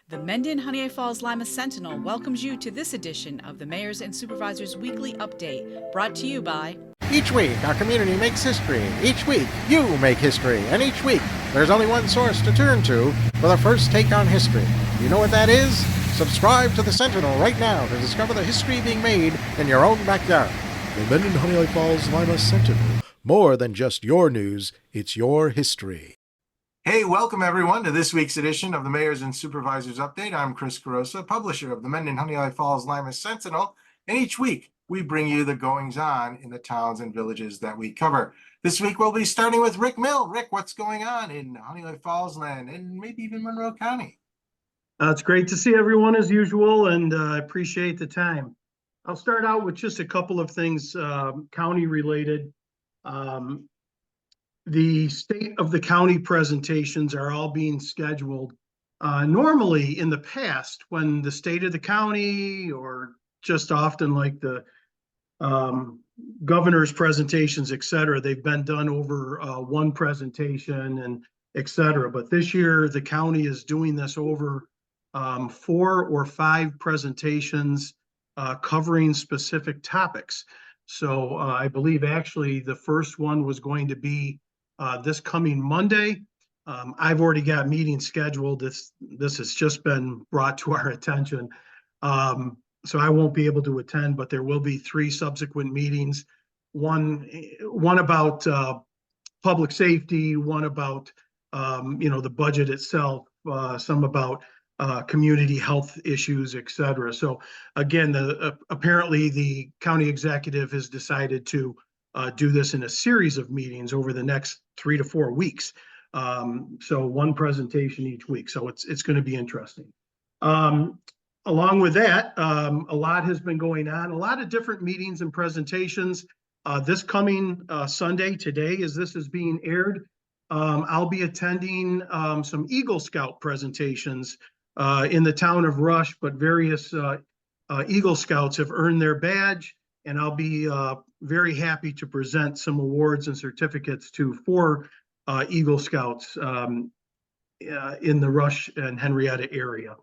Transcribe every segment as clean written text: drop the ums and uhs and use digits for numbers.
The Mendon-Honeoye Falls-Lima Sentinel welcomes you to this edition of the Mayor's and Supervisors Weekly Update, brought to you by... Each week, our community makes history. Each week, you make history. And each week, there's only one source to turn to for the first take on history. You know what that is? Subscribe to the Sentinel right now to discover the history being made in your own backyard. The Mendon-Honeoye Falls-Lima Sentinel. More than just your news, it's your history. Hey, welcome everyone to this week's edition of the Mayor's and Supervisors Update. I'm Chris Carosa, publisher of the Mendon-Honeoye Falls-Lima Sentinel, and each week we bring you the goings-on in the towns and villages that we cover. This week we'll be starting with Rick Mill. Rick, what's going on in Honeoye Falls land and maybe even Monroe County? It's great to see everyone as usual, and I appreciate the time. I'll start out with just a couple of things county related. The state of the county presentations are all being scheduled. Normally in the past, when the state of the county, or just often like the governor's presentations, et cetera, they've been done over one presentation and et cetera. But this year, the county is doing this over 4 or 5 presentations covering specific topics. So I believe actually the first one was going to be this coming Monday. I've already got meetings scheduled. This has just been brought to our attention. So I won't be able to attend, but there will be 3 subsequent meetings. One about public safety, one about the budget itself, some about community health issues, et cetera. So again, apparently the county executive has decided to do this in a series of meetings over the next 3 to 4 weeks. So one presentation each week. So it's going to be interesting. Along with that, a lot has been going on, a lot of different meetings and presentations. This coming Sunday, today, as this is being aired, I'll be attending some Eagle Scout presentations in the town of Rush, but various Eagle Scouts have earned their badge, and I'll be very happy to present some awards and certificates to 4 Eagle Scouts in the Rush and Henrietta area.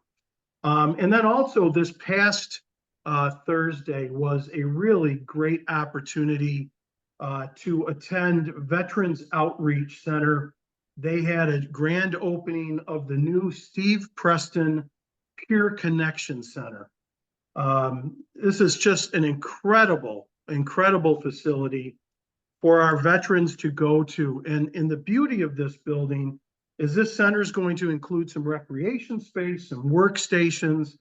And then also this past Thursday was a really great opportunity to attend Veterans Outreach Center. They had a grand opening of the new Steve Preston Peer Connection Center. This is just an incredible facility for our veterans to go to. And the beauty of this building is this center is going to include some recreation space, some workstations,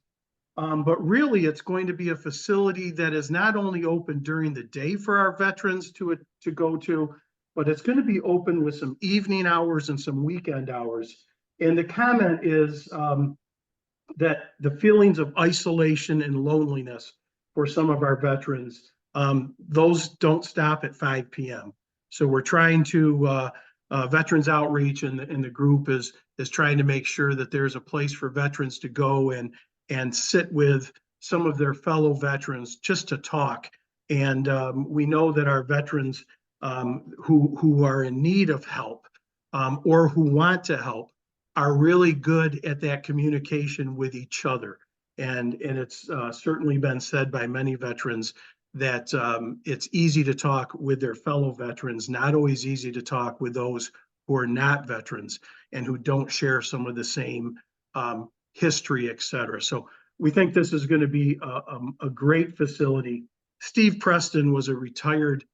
but really it's going to be a facility that is not only open during the day for our veterans to go to, but it's going to be open with some evening hours and some weekend hours. And the comment is that the feelings of isolation and loneliness for some of our veterans, those don't stop at 5 p.m. So we're trying to, Veterans Outreach and the group is trying to make sure that there's a place for veterans to go and sit with some of their fellow veterans just to talk. And we know that our veterans who are in need of help or who want to help are really good at that communication with each other. And it's certainly been said by many veterans that it's easy to talk with their fellow veterans, not always easy to talk with those who are not veterans and who don't share some of the same history, et cetera. So we think this is going to be a great facility. Steve Preston was a retired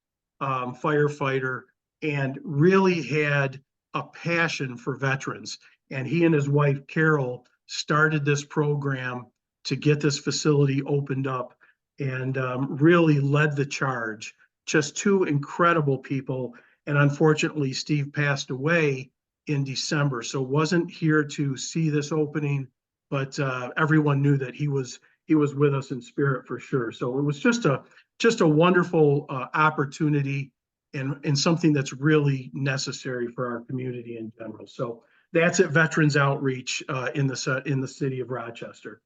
firefighter and really had a passion for veterans. And he and his wife, Carol, started this program to get this facility opened up and really led the charge. Just 2 incredible people. And unfortunately, Steve passed away in December, so wasn't here to see this opening, but everyone knew that he was with us in spirit for sure. So it was just a wonderful opportunity and something that's really necessary for our community in general. So that's at Veterans Outreach in the city of Rochester.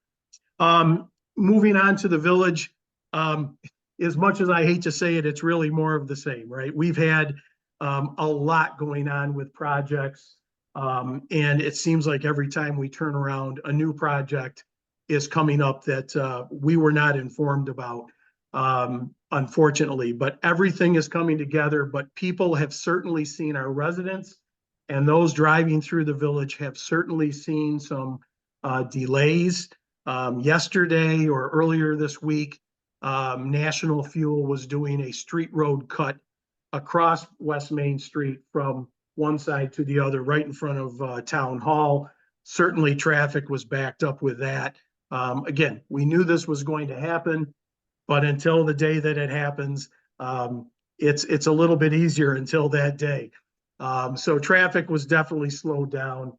Moving on to the village, as much as I hate to say it, it's really more of the same, right? We've had a lot going on with projects. And it seems like every time we turn around, a new project is coming up that we were not informed about, unfortunately. But everything is coming together. But people have certainly seen, our residents and those driving through the village have certainly seen some delays. Yesterday or earlier this week, National Fuel was doing a street road cut across West Main Street from one side to the other, right in front of Town Hall. Certainly traffic was backed up with that. Again, we knew this was going to happen, but until the day that it happens, it's a little bit easier until that day. So traffic was definitely slowed down.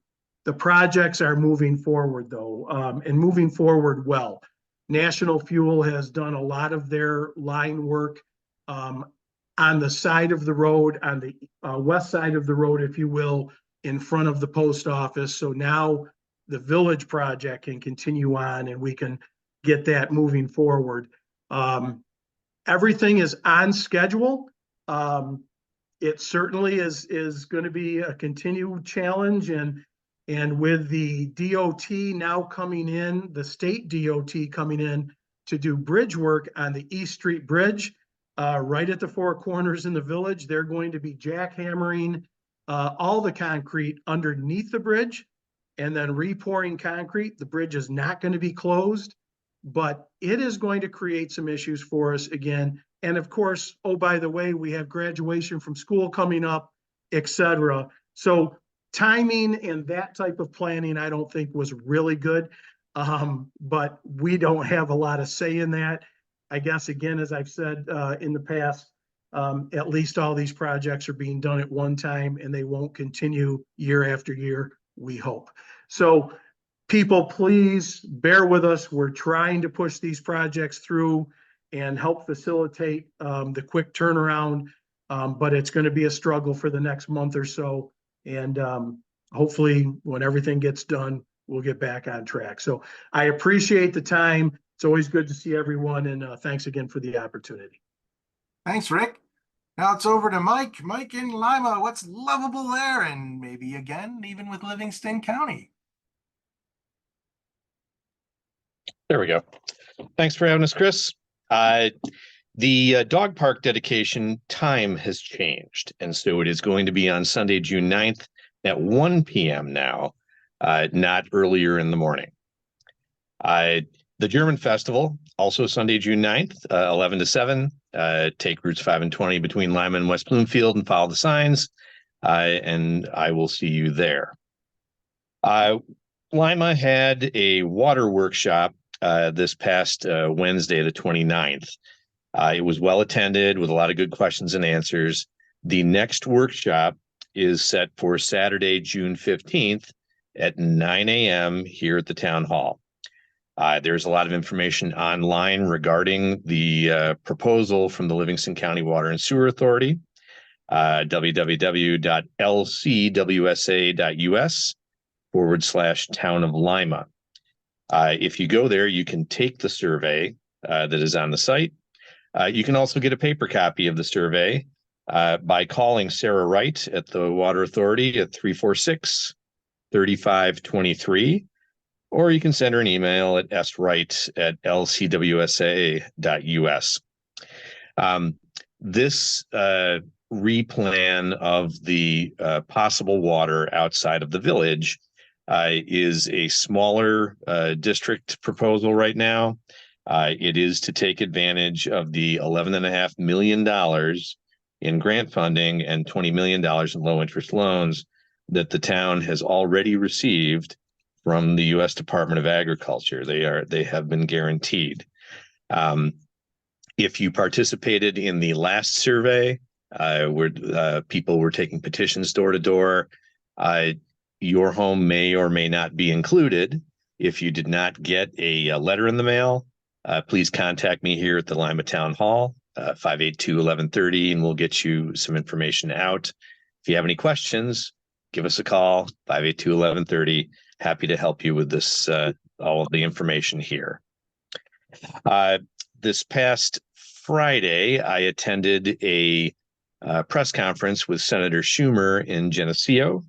The projects are moving forward though, and moving forward well. National Fuel has done a lot of their line work on the side of the road, on the west side of the road, if you will, in front of the post office. So now the village project can continue on and we can get that moving forward. Everything is on schedule. It certainly is going to be a continued challenge, and with the DOT now coming in, the state DOT coming in to do bridge work on the East Street Bridge, right at the four corners in the village, they're going to be jackhammering all the concrete underneath the bridge and then repouring concrete. The bridge is not going to be closed, but it is going to create some issues for us again. And of course, oh, by the way, we have graduation from school coming up, etc. So timing and that type of planning, I don't think was really good. But we don't have a lot of say in that. I guess, again, as I've said in the past, at least all these projects are being done at one time and they won't continue year after year, we hope. So people, please bear with us. We're trying to push these projects through and help facilitate the quick turnaround, but it's going to be a struggle for the next month or so. And hopefully when everything gets done, we'll get back on track. So I appreciate the time. It's always good to see everyone, and thanks again for the opportunity. Thanks, Rick. Now it's over to Mike. Mike in Lima, what's lovable there? And maybe again, even with Livingston County. There we go. Thanks for having us, Chris. The dog park dedication time has changed, and so it is going to be on Sunday, June 9th at 1 p.m. now, not earlier in the morning. The German Festival, also Sunday, June 9th, 11 to 7. Take routes 5 and 20 between Lima and West Bloomfield and follow the signs, and I will see you there. Lima had a water workshop this past Wednesday, the 29th. It was well attended with a lot of good questions and answers. The next workshop is set for Saturday, June 15th at 9 a.m. here at the town hall. There's a lot of information online regarding the proposal from the Livingston County Water and Sewer Authority, www.lcwsa.us/Town of Lima. If you go there, you can take the survey that is on the site. You can also get a paper copy of the survey by calling Sarah Wright at the Water Authority at 346-3523. Or you can send her an email at swright@lcwsa.us. This replan of the possible water outside of the village is a smaller district proposal right now. It is to take advantage of the $11.5 million in grant funding and $20 million in low interest loans that the town has already received from the U.S. Department of Agriculture. They have been guaranteed. If you participated in the last survey, where people were taking petitions door to door, your home may or may not be included. If you did not get a letter in the mail, please contact me here at the Lima Town Hall, 582-1130, and we'll get you some information out. If you have any questions, give us a call, 582-1130. Happy to help you with this, all of the information here. This past Friday, I attended a press conference with Senator Schumer in Geneseo.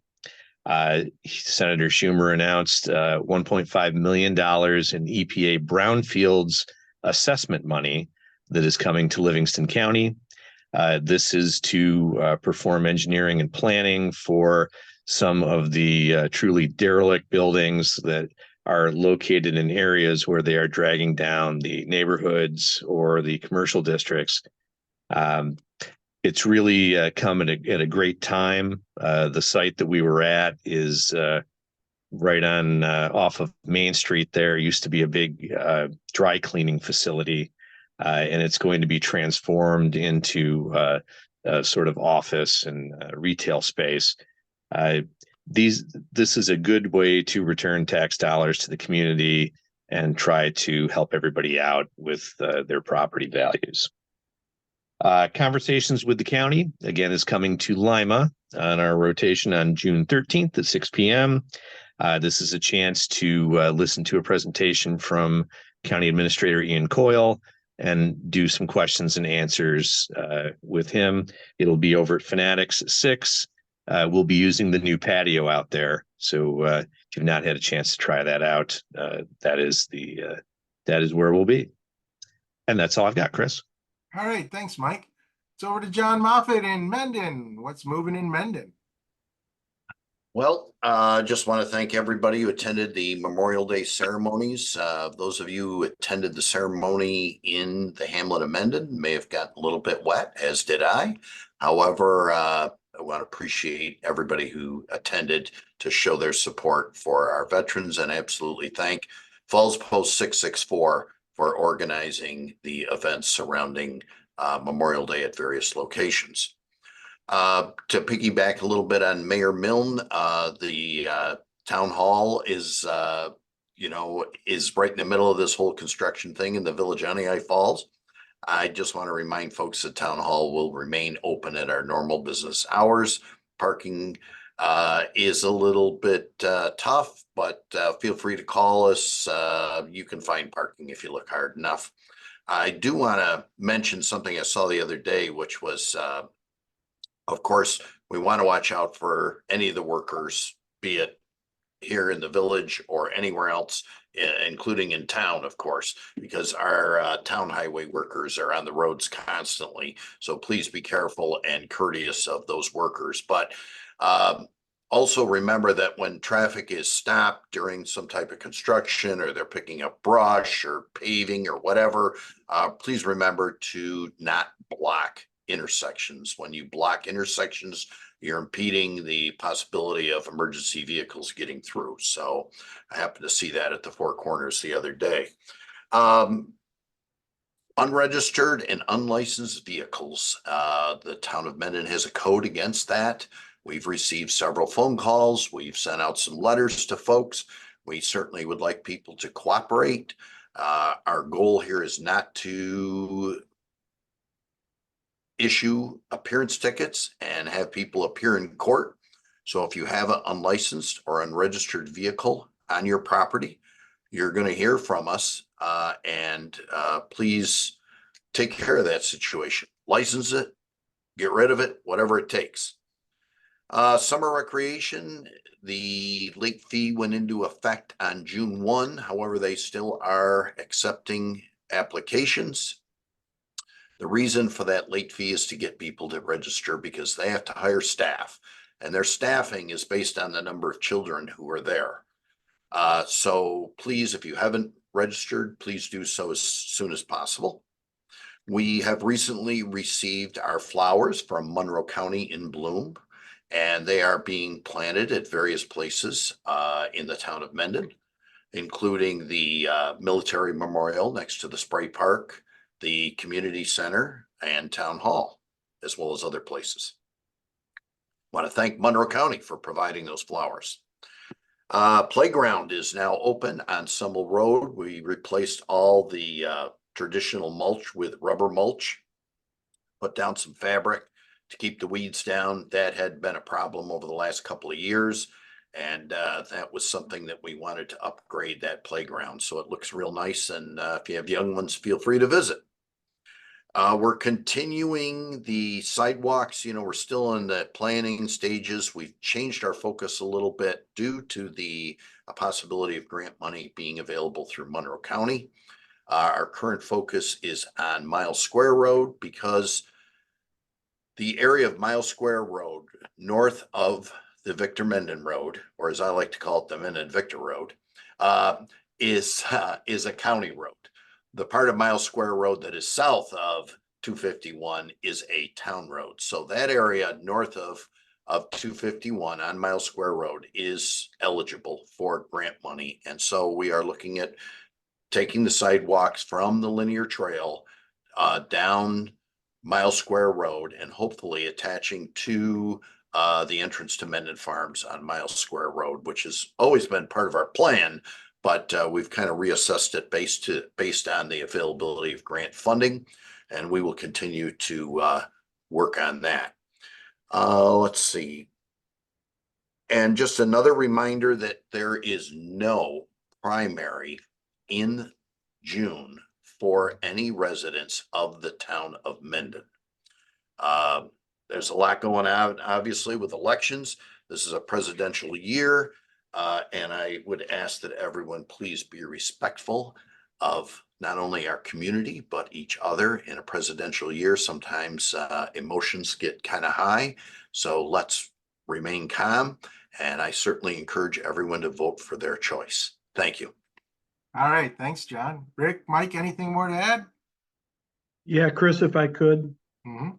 Senator Schumer announced $1.5 million in EPA brownfields assessment money that is coming to Livingston County. This is to perform engineering and planning for some of the truly derelict buildings that are located in areas where they are dragging down the neighborhoods or the commercial districts. It's really come at a great time. The site that we were at is right on off of Main Street. There used to be a big dry cleaning facility, and it's going to be transformed into a sort of office and retail space. This is a good way to return tax dollars to the community and try to help everybody out with their property values. Conversations with the county, again, is coming to Lima on our rotation on June 13th at 6 p.m. This is a chance to listen to a presentation from County Administrator Ian Coyle and do some questions and answers with him. It'll be over at Fanatics at 6. We'll be using the new patio out there. So if you've not had a chance to try that out, that is where we'll be. And that's all I've got, Chris. All right, thanks, Mike. It's over to John Moffett in Mendon. What's moving in Mendon? Well, just want to thank everybody who attended the Memorial Day ceremonies. Those of you who attended the ceremony in the hamlet of Mendon may have gotten a little bit wet, as did I. However, I want to appreciate everybody who attended to show their support for our veterans, and absolutely thank Falls Post 664 for organizing the events surrounding Memorial Day at various locations. To piggyback a little bit on Mayor Milne, the town hall is right in the middle of this whole construction thing in the village of Honeoye Falls. I just want to remind folks that town hall will remain open at our normal business hours. Parking is a little bit tough, but feel free to call us. You can find parking if you look hard enough. I do want to mention something I saw the other day, which was, of course, we want to watch out for any of the workers, be it here in the village or anywhere else, including in town, of course, because our town highway workers are on the roads constantly. So please be careful and courteous of those workers. But also remember that when traffic is stopped during some type of construction, or they're picking up brush or paving or whatever, please remember to not block intersections. When you block intersections, you're impeding the possibility of emergency vehicles getting through. So I happened to see that at the Four Corners the other day. Unregistered and unlicensed vehicles. The town of Mendon has a code against that. We've received several phone calls. We've sent out some letters to folks. We certainly would like people to cooperate. Our goal here is not to issue appearance tickets and have people appear in court. So if you have an unlicensed or unregistered vehicle on your property, you're going to hear from us, and please take care of that situation. License it, get rid of it, whatever it takes. Summer recreation, the late fee went into effect on June 1. However, they still are accepting applications. The reason for that late fee is to get people to register, because they have to hire staff, and their staffing is based on the number of children who are there. So please, if you haven't registered, please do so as soon as possible. We have recently received our flowers from Monroe County in bloom, and they are being planted at various places in the town of Mendon, including the military memorial next to the Spray Park, the community center, and town hall, as well as other places. I want to thank Monroe County for providing those flowers. Playground is now open on Summel Road. We replaced all the traditional mulch with rubber mulch, put down some fabric to keep the weeds down. That had been a problem over the last couple of years, and that was something that we wanted to upgrade that playground. So it looks real nice, and if you have young ones, feel free to visit. We're continuing the sidewalks. We're still in the planning stages. We've changed our focus a little bit due to the possibility of grant money being available through Monroe County. Our current focus is on Miles Square Road because the area of Miles Square Road, north of the Victor Mendon Road, or as I like to call it, the Mendon-Victor Road, is a county road. The part of Miles Square Road that is south of 251 is a town road. So that area north of 251 on Miles Square Road is eligible for grant money. And so we are looking at taking the sidewalks from the linear trail down Miles Square Road and hopefully attaching to the entrance to Mendon Farms on Miles Square Road, which has always been part of our plan, but we've kind of reassessed it based on the availability of grant funding, and we will continue to work on that. Let's see. And just another reminder that there is no primary in June for any residents of the town of Mendon. There's a lot going on, obviously, with elections. This is a presidential year, and I would ask that everyone please be respectful of not only our community, but each other in a presidential year. Sometimes emotions get kind of high, so let's remain calm, and I certainly encourage everyone to vote for their choice. Thank you. All right, thanks, John. Rick, Mike, anything more to add? Yeah, Chris, if I could. Mhm.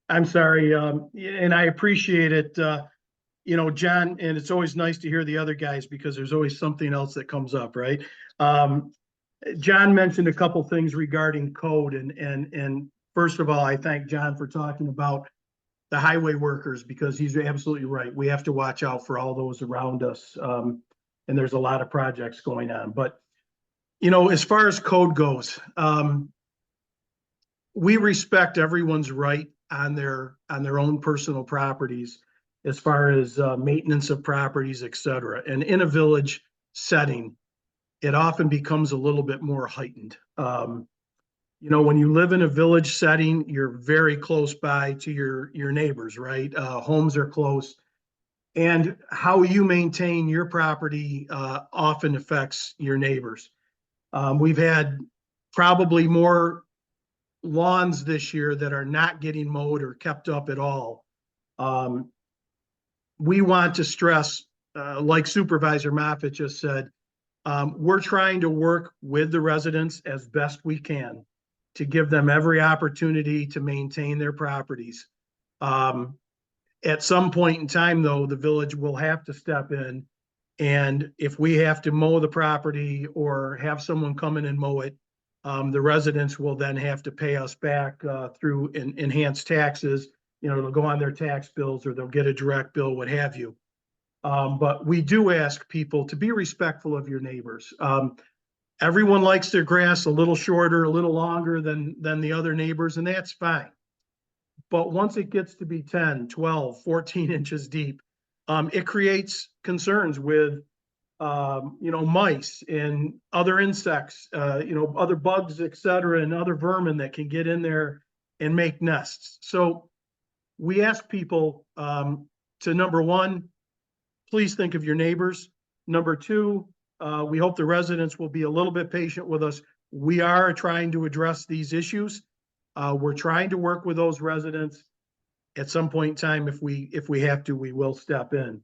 I'm sorry, and I appreciate it. John, and it's always nice to hear the other guys because there's always something else that comes up, right? John mentioned a couple things regarding code, and first of all, I thank John for talking about the highway workers because he's absolutely right. We have to watch out for all those around us, and there's a lot of projects going on. But as far as code goes, we respect everyone's right on their own personal properties as far as maintenance of properties, et cetera. And in a village setting, it often becomes a little bit more heightened. When you live in a village setting, you're very close by to your neighbors, right? Homes are close. And how you maintain your property often affects your neighbors. We've had probably more lawns this year that are not getting mowed or kept up at all. We want to stress, like Supervisor Moffitt just said, we're trying to work with the residents as best we can to give them every opportunity to maintain their properties. At some point in time, though, the village will have to step in, and if we have to mow the property or have someone come in and mow it, the residents will then have to pay us back through enhanced taxes. It'll go on their tax bills or they'll get a direct bill, what have you. But we do ask people to be respectful of your neighbors. Everyone likes their grass a little shorter, a little longer than the other neighbors, and that's fine. But once it gets to be 10, 12, 14 inches deep, it creates concerns with mice and other insects, other bugs, et cetera, and other vermin that can get in there and make nests. So we ask people to, number one, please think of your neighbors. Number two, we hope the residents will be a little bit patient with us. We are trying to address these issues. We're trying to work with those residents. At some point in time, if we have to, we will step in.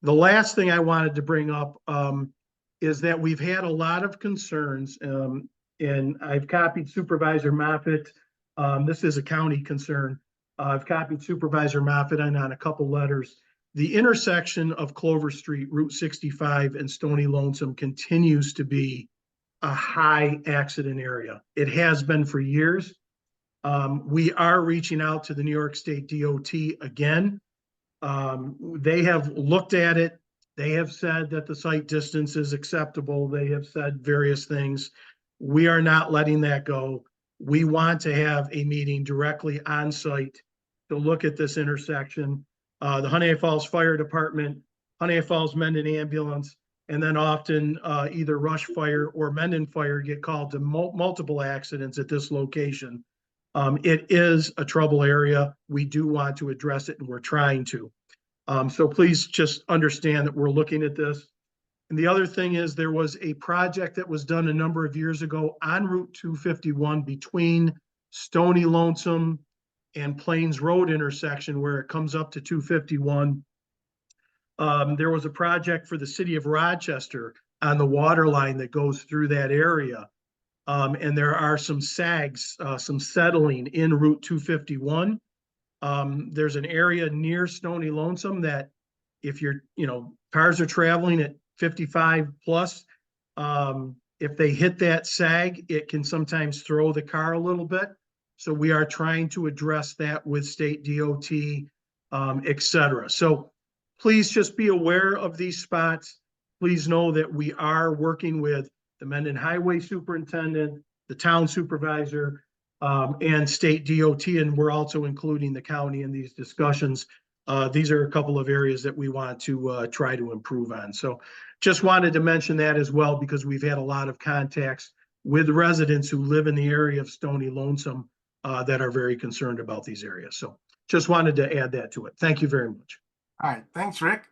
The last thing I wanted to bring up is that we've had a lot of concerns, and I've copied Supervisor Moffitt. This is a county concern. I've copied Supervisor Moffitt on a couple letters. The intersection of Clover Street, Route 65, and Stony Lonesome continues to be a high accident area. It has been for years. We are reaching out to the New York State DOT again. They have looked at it. They have said that the site distance is acceptable. They have said various things. We are not letting that go. We want to have a meeting directly on site to look at this intersection. The Honeoye Falls Fire Department, Honeoye Falls Mendon Ambulance, and then often either Rush Fire or Mendon Fire get called to multiple accidents at this location. It is a trouble area. We do want to address it, and we're trying to. So please just understand that we're looking at this. And the other thing is, there was a project that was done a number of years ago on Route 251 between Stony Lonesome and Plains Road intersection where it comes up to 251. There was a project for the city of Rochester on the water line that goes through that area. And there are some sags, some settling in Route 251. There's an area near Stony Lonesome that if cars are traveling at 55 plus, if they hit that sag, it can sometimes throw the car a little bit. So we are trying to address that with state DOT, et cetera. So please just be aware of these spots. Please know that we are working with the Mendon Highway Superintendent, the town supervisor, and state DOT, and we're also including the county in these discussions. These are a couple of areas that we want to try to improve on. So just wanted to mention that as well, because we've had a lot of contacts with residents who live in the area of Stony Lonesome that are very concerned about these areas. So just wanted to add that to it. Thank you very much. All right, thanks, Rick.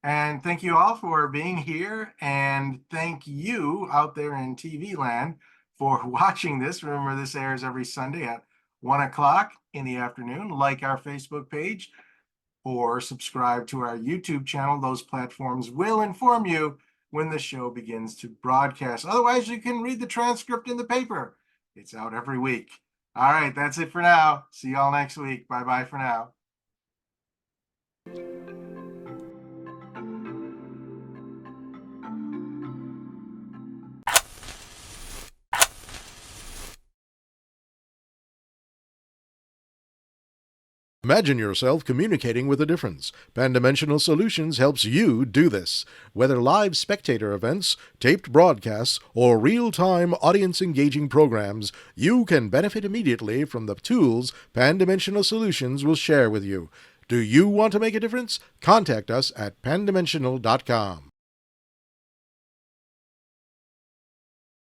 And thank you all for being here. And thank you out there in TV land for watching this. Remember, this airs every Sunday at 1 o'clock in the afternoon. Like our Facebook page or subscribe to our YouTube channel. Those platforms will inform you when the show begins to broadcast. Otherwise, you can read the transcript in the paper. It's out every week. All right, that's it for now. See y'all next week. Bye-bye for now. Imagine yourself communicating with a difference. Pan-Dimensional Solutions helps you do this. Whether live spectator events, taped broadcasts, or real-time audience-engaging programs, you can benefit immediately from the tools Pan-Dimensional Solutions will share with you. Do you want to make a difference? Contact us at pandimensional.com.